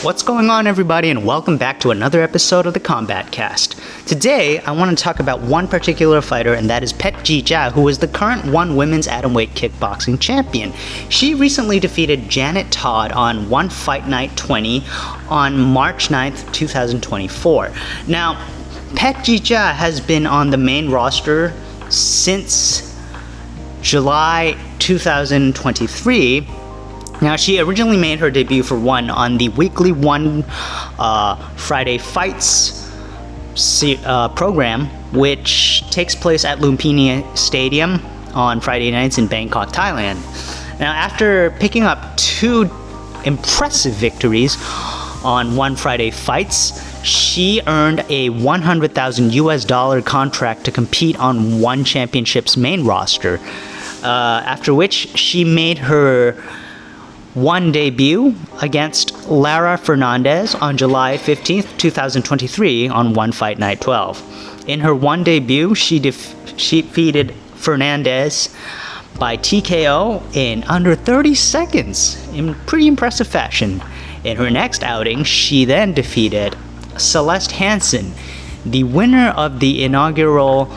What's going on, everybody, and welcome back to another episode of the CombatCast. Today, I want to talk about one particular fighter, and that is Phetjeeja, who is the current one women's atomweight kickboxing champion. She recently defeated Janet Todd on One Fight Night 20 on March 9th, 2024. Now, Phetjeeja has been on the main roster since July 2023. Now, she originally made her debut for One on the weekly One Friday Fights program, which takes place at Lumpini Stadium on Friday nights in Bangkok, Thailand. Now, after picking up two impressive victories on One Friday Fights, she earned a $100,000 contract to compete on One Championship's main roster, after which she made her One debut against Lara Fernandez on July 15th, 2023 on One Fight Night 12. In her One debut, she defeated Fernandez by TKO in under 30 seconds in pretty impressive fashion. In her next outing, she then defeated Celeste Hansen, the winner of the inaugural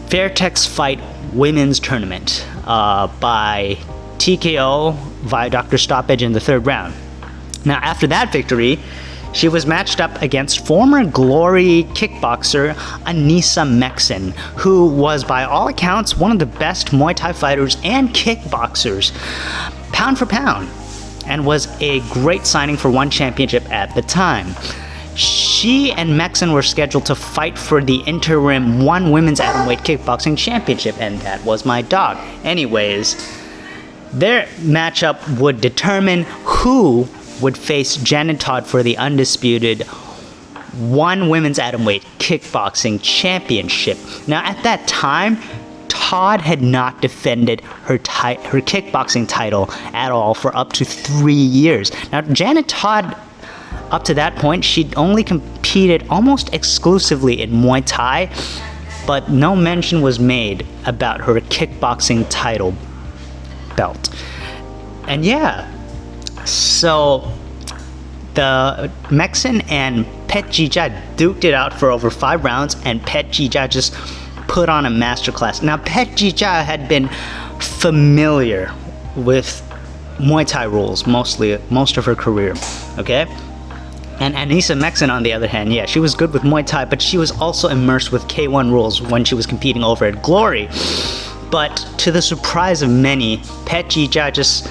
Fairtex Fight Women's Tournament, by TKO via Dr. Stoppage in the third round. Now, after that victory, she was matched up against former Glory kickboxer Anissa Meksen, who was by all accounts one of the best Muay Thai fighters and kickboxers, pound for pound, and was a great signing for One Championship at the time. She and Meksen were scheduled to fight for the interim One Women's Atomweight Kickboxing Championship, and that was my dog. Anyways, their matchup would determine who would face Janet Todd for the undisputed One Women's Atomweight Kickboxing Championship. Now, at that time, Todd had not defended her kickboxing title at all for up to 3 years. Now, Janet Todd, up to that point, she'd only competed almost exclusively in Muay Thai, but no mention was made about her kickboxing title belt. And yeah, so the Meksen and Phetjeeja duked it out for over 5 rounds, and Phetjeeja just put on a masterclass. Now, Phetjeeja had been familiar with Muay Thai rules most of her career, okay? And Anissa Meksen, on the other hand, yeah, she was good with Muay Thai, but she was also immersed with K1 rules when she was competing over at Glory. But to the surprise of many, Phetjeeja just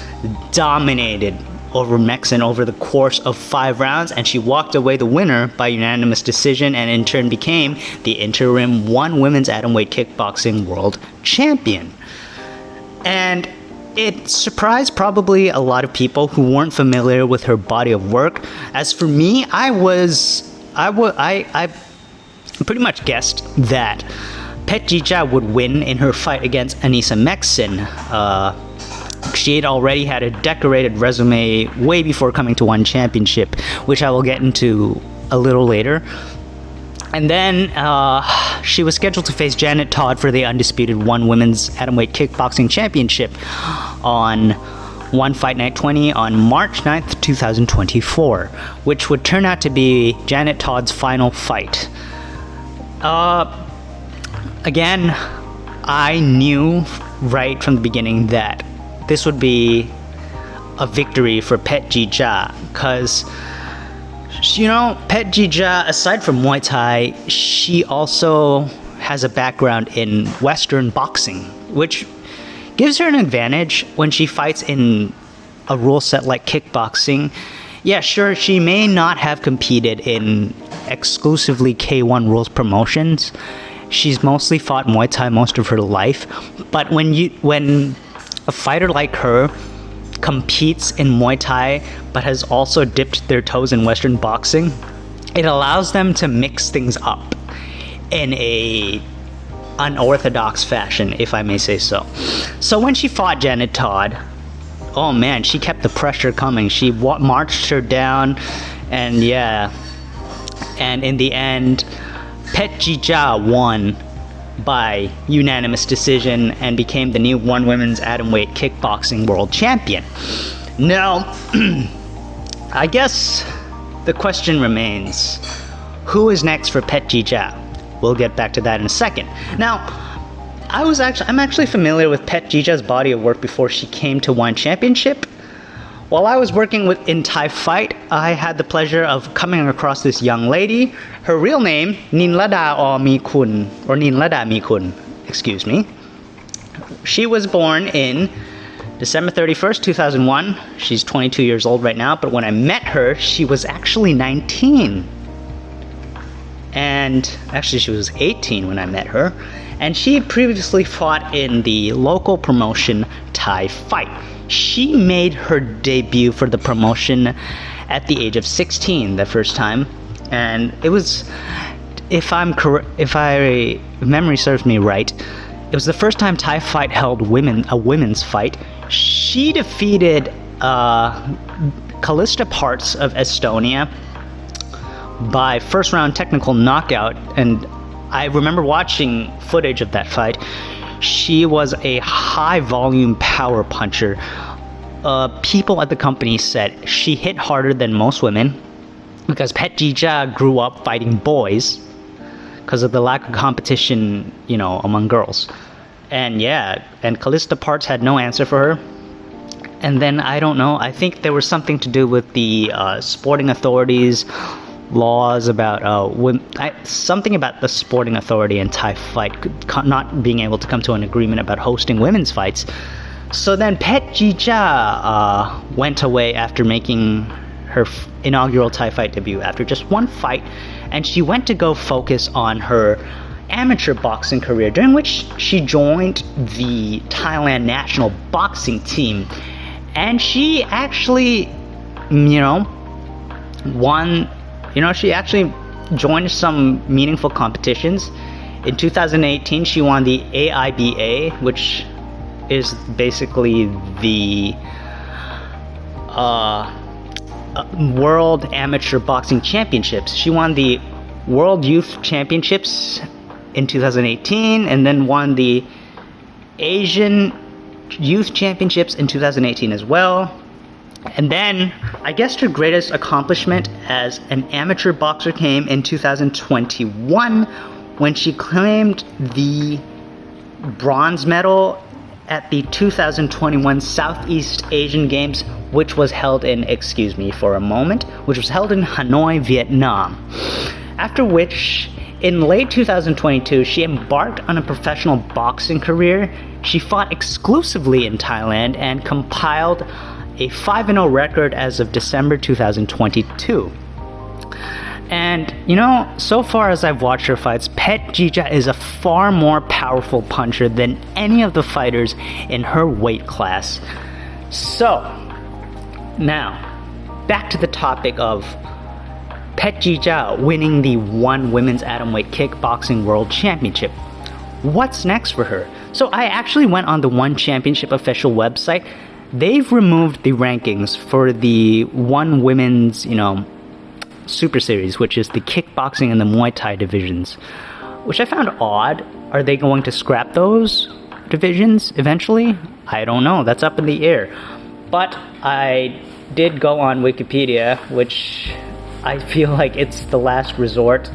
dominated over Meksen over the course of 5 rounds, and she walked away the winner by unanimous decision, and in turn became the interim One Women's Atomweight Kickboxing World Champion. And it surprised probably a lot of people who weren't familiar with her body of work. As for me, I pretty much guessed that Phetjeeja would win in her fight against Anissa Meksen. She had already had a decorated resume way before coming to One Championship, which I will get into a little later. And then she was scheduled to face Janet Todd for the undisputed One Women's Atomweight Kickboxing Championship on One Fight Night 20 on March 9th, 2024, which would turn out to be Janet Todd's final fight. Again, I knew right from the beginning that this would be a victory for Phetjeeja, because, you know, Phetjeeja, aside from Muay Thai, she also has a background in Western boxing, which gives her an advantage when she fights in a rule set like kickboxing. Yeah, sure, she may not have competed in exclusively K1 rules promotions. She's mostly fought Muay Thai most of her life, but when a fighter like her competes in Muay Thai but has also dipped their toes in Western boxing, it allows them to mix things up in a unorthodox fashion, if I may say so. So when she fought Janet Todd, oh man, she kept the pressure coming. She marched her down, and yeah, and in the end, Phetjeeja won by unanimous decision and became the new One Women's Atomweight Kickboxing World Champion. Now, I guess the question remains, who is next for Phetjeeja? We'll get back to that in a second. Now, I'm actually familiar with Phetjeeja's body of work before she came to One Championship. While I was working in Thai Fight, I had the pleasure of coming across this young lady. Her real name, Ninlada Mikun, excuse me. She was born in December 31st, 2001. She's 22 years old right now, but when I met her, she was actually 19. And actually, she was 18 when I met her. And she previously fought in the local promotion Thai Fight. She made her debut for the promotion at the age of 16 the first time. And it was, if memory serves me right, it was the first time Thai Fight held a women's fight. She defeated Callista Parts of Estonia by first round technical knockout, and I remember watching footage of that fight. She was a high volume power puncher. People at the company said she hit harder than most women because Phetjeeja grew up fighting boys because of the lack of competition, among girls. And Callista Parts had no answer for her. And then, I don't know, I think there was something to do with the sporting authorities' laws about something about the sporting authority in Thai Fight not being able to come to an agreement about hosting women's fights. So then Phetjeeja went away after making her inaugural Thai Fight debut after just one fight, and she went to go focus on her amateur boxing career, during which she joined the Thailand national boxing team, and she actually won. She actually joined some meaningful competitions. In 2018, she won the AIBA, which is basically the World Amateur Boxing Championships. She won the World Youth Championships in 2018, and then won the Asian Youth Championships in 2018 as well. And then, I guess her greatest accomplishment as an amateur boxer came in 2021 when she claimed the bronze medal at the 2021 Southeast Asian Games, which was held in, which was held in Hanoi, Vietnam. After which, in late 2022, she embarked on a professional boxing career. She fought exclusively in Thailand and compiled a 5-0 record as of December 2022. And, so far as I've watched her fights, Phetjeeja is a far more powerful puncher than any of the fighters in her weight class. So, now, back to the topic of Phetjeeja winning the One Women's Atomweight Kickboxing World Championship. What's next for her? So I actually went on the One Championship official website. They've removed the rankings for the One Women's, Super Series, which is the kickboxing and the Muay Thai divisions, which I found odd. Are they going to scrap those divisions eventually? I don't know. That's up in the air. But I did go on Wikipedia, which I feel like it's the last resort,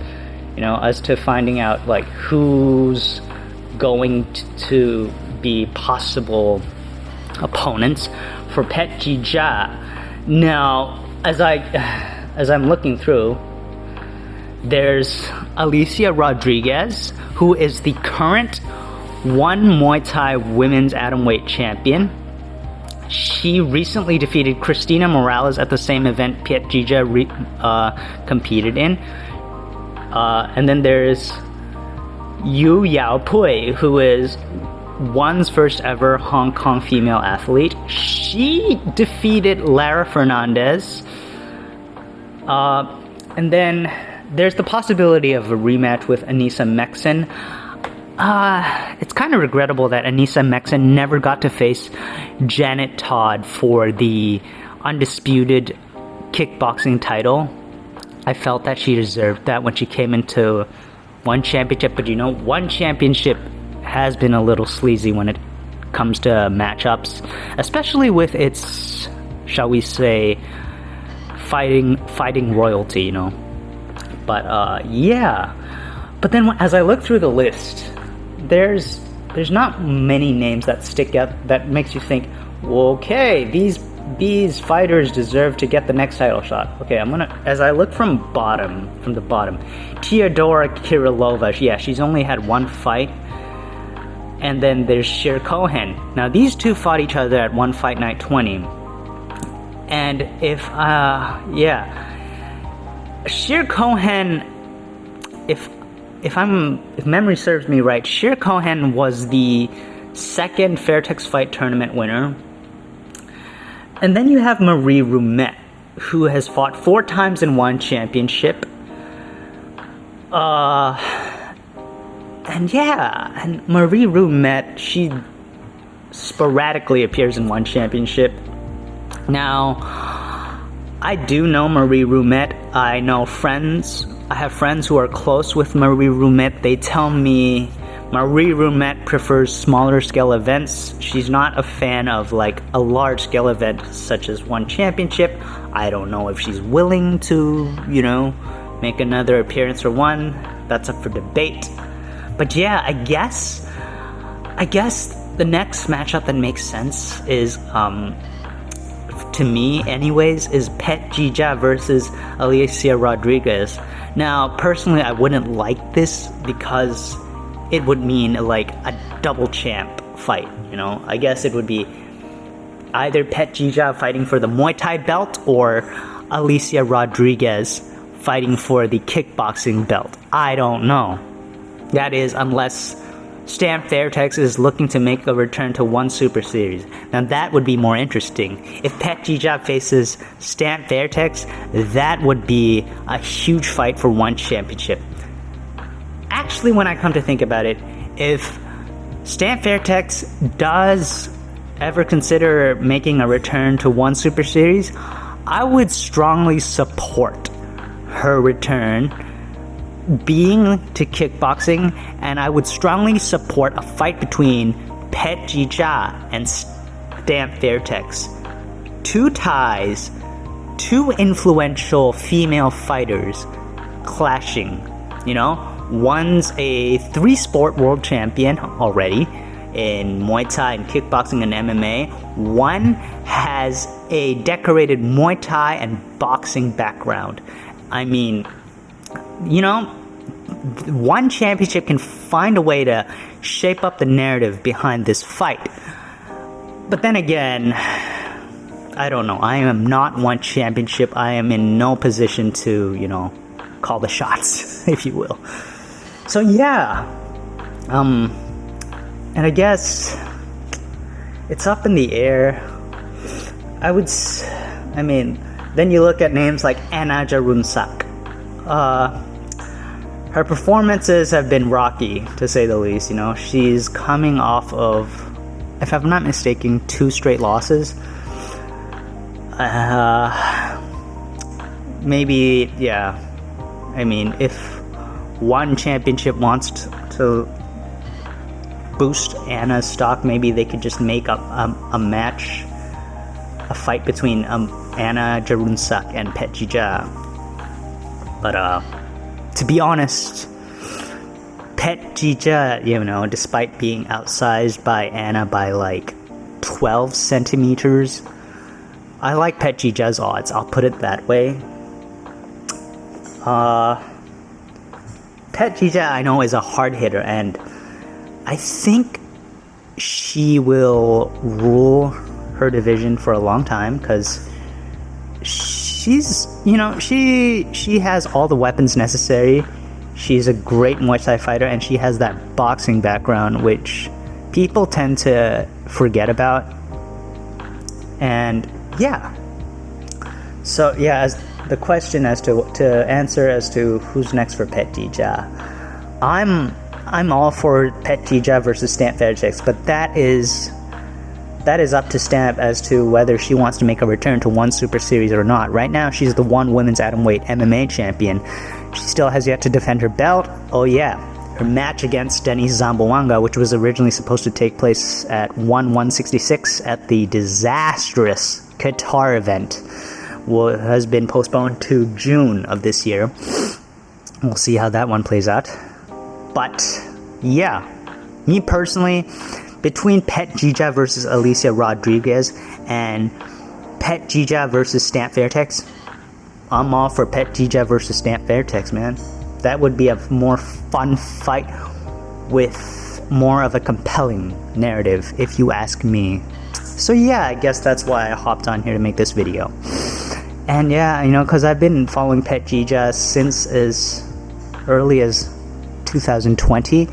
as to finding out, who's going to be possible opponents for Phetjeeja. Now, as I'm looking through, there's Alicia Rodriguez, who is the current One Muay Thai Women's Atomweight Champion. She recently defeated Christina Morales at the same event Phetjeeja competed in. And then there's Yu Yao Pui, who is One's first ever Hong Kong female athlete. She defeated Lara Fernandez. And then there's the possibility of a rematch with Anissa Meksen. It's kind of regrettable that Anissa Meksen never got to face Janet Todd for the undisputed kickboxing title. I felt that she deserved that when she came into One Championship, but One Championship has been a little sleazy when it comes to matchups, especially with its, shall we say, fighting royalty, you know. But yeah. But then as I look through the list, there's not many names that stick out that makes you think, well, okay, these fighters deserve to get the next title shot. Okay, as I look from the bottom, Teodora Kirilova, yeah, she's only had one fight. And then there's Shir Cohen. Now these two fought each other at One Fight Night 20. And if Shir Cohen, if memory serves me right, Shir Cohen was the second Fairtex Fight Tournament winner. And then you have Marie Roumet, who has fought 4 times and won championship. And Marie Roumet, she sporadically appears in one championship. Now, I do know Marie Roumet. I have friends who are close with Marie Roumet. They tell me Marie Roumet prefers smaller scale events. She's not a fan of like a large scale event such as one championship. I don't know if she's willing to, make another appearance or one. That's up for debate. But yeah, I guess the next matchup that makes sense is, to me anyways, is Phetjeeja versus Alicia Rodriguez. Now, personally, I wouldn't like this because it would mean like a double champ fight, I guess it would be either Phetjeeja fighting for the Muay Thai belt or Alicia Rodriguez fighting for the kickboxing belt. I don't know. That is, unless Stamp Fairtex is looking to make a return to one Super Series. Now that would be more interesting. If Phetjeeja faces Stamp Fairtex, that would be a huge fight for one championship. Actually, when I come to think about it, if Stamp Fairtex does ever consider making a return to one Super Series, I would strongly support her return being to kickboxing, and I would strongly support a fight between Phetjeeja and Stamp Fairtex. 2 ties, 2 influential female fighters clashing, One's a 3-sport world champion already in Muay Thai and kickboxing and MMA. One has a decorated Muay Thai and boxing background. I mean, one championship can find a way to shape up the narrative behind this fight. But then again, I don't know. I am not one championship. I am in no position to, call the shots, if you will. So yeah. And I guess it's up in the air. Then you look at names like Anna Jarunsak. Her performances have been rocky, to say the least. She's coming off of, if I'm not mistaken, 2 straight losses. Maybe, yeah. If one championship wants to boost Anna's stock, maybe they could just make up a match, a fight between Anna Jarunsak and Phetjeeja. But to be honest, Phetjeeja, despite being outsized by Anna by like 12 centimeters, I like Phetjeeja's odds, I'll put it that way. Phetjeeja, I know, is a hard hitter, and I think she will rule her division for a long time because she's, she has all the weapons necessary. She's a great Muay Thai fighter, and she has that boxing background, which people tend to forget about. And yeah. So yeah, as the question to answer as to who's next for Phetjeeja, I'm all for Phetjeeja versus Stamp Fairtex, but that is up to Stamp as to whether she wants to make a return to one Super Series or not. Right now, she's the one women's Atomweight MMA champion. She still has yet to defend her belt. Oh yeah, her match against Denise Zamboanga, which was originally supposed to take place at 166 at the disastrous Qatar event, has been postponed to June of this year. We'll see how that one plays out. But yeah, me personally, between Phetjeeja versus Alicia Rodriguez and Phetjeeja versus Stamp Fairtex, I'm all for Phetjeeja versus Stamp Fairtex, man. That would be a more fun fight with more of a compelling narrative, if you ask me. So yeah, I guess that's why I hopped on here to make this video. And yeah, you know, because I've been following Phetjeeja since as early as 2020.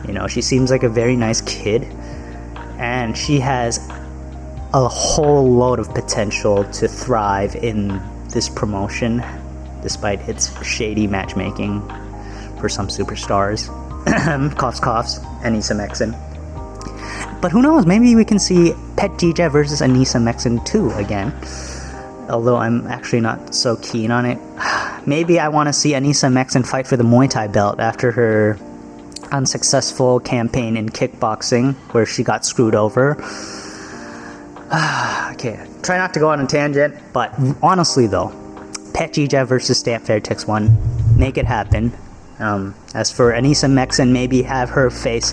You know, she seems like a very nice kid, and she has a whole load of potential to thrive in this promotion, despite its shady matchmaking for some superstars. Coughs, coughs, Anissa Meksen. But who knows, maybe we can see Phetjeeja versus Anissa Meksen too again. Although I'm actually not so keen on it. Maybe I want to see Anissa Meksen fight for the Muay Thai belt after her unsuccessful campaign in kickboxing, where she got screwed over. Okay, try not to go on a tangent, but honestly though, Phetjeeja versus Stamp Fairtex 1, make it happen. As for Anissa Meksen, maybe have her face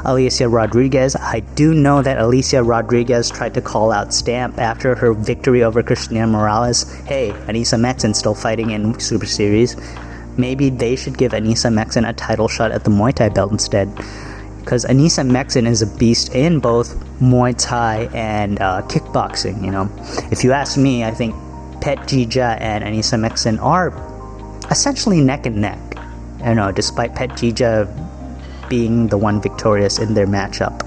Alicia Rodriguez. I do know that Alicia Rodriguez tried to call out Stamp after her victory over Christina Morales. Hey, Anissa Meksen still fighting in Super Series. Maybe they should give Anissa Meksen a title shot at the Muay Thai belt instead. Because Anissa Meksen is a beast in both Muay Thai and kickboxing, you know. If you ask me, I think Phetjeeja and Anissa Meksen are essentially neck and neck. I know, despite Phetjeeja being the one victorious in their matchup.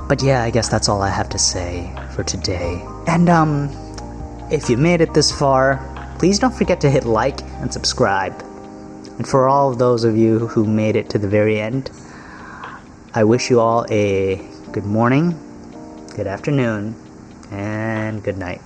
But yeah, I guess that's all I have to say for today. And if you made it this far, please don't forget to hit like and subscribe. And for all of those of you who made it to the very end, I wish you all a good morning, good afternoon, and good night.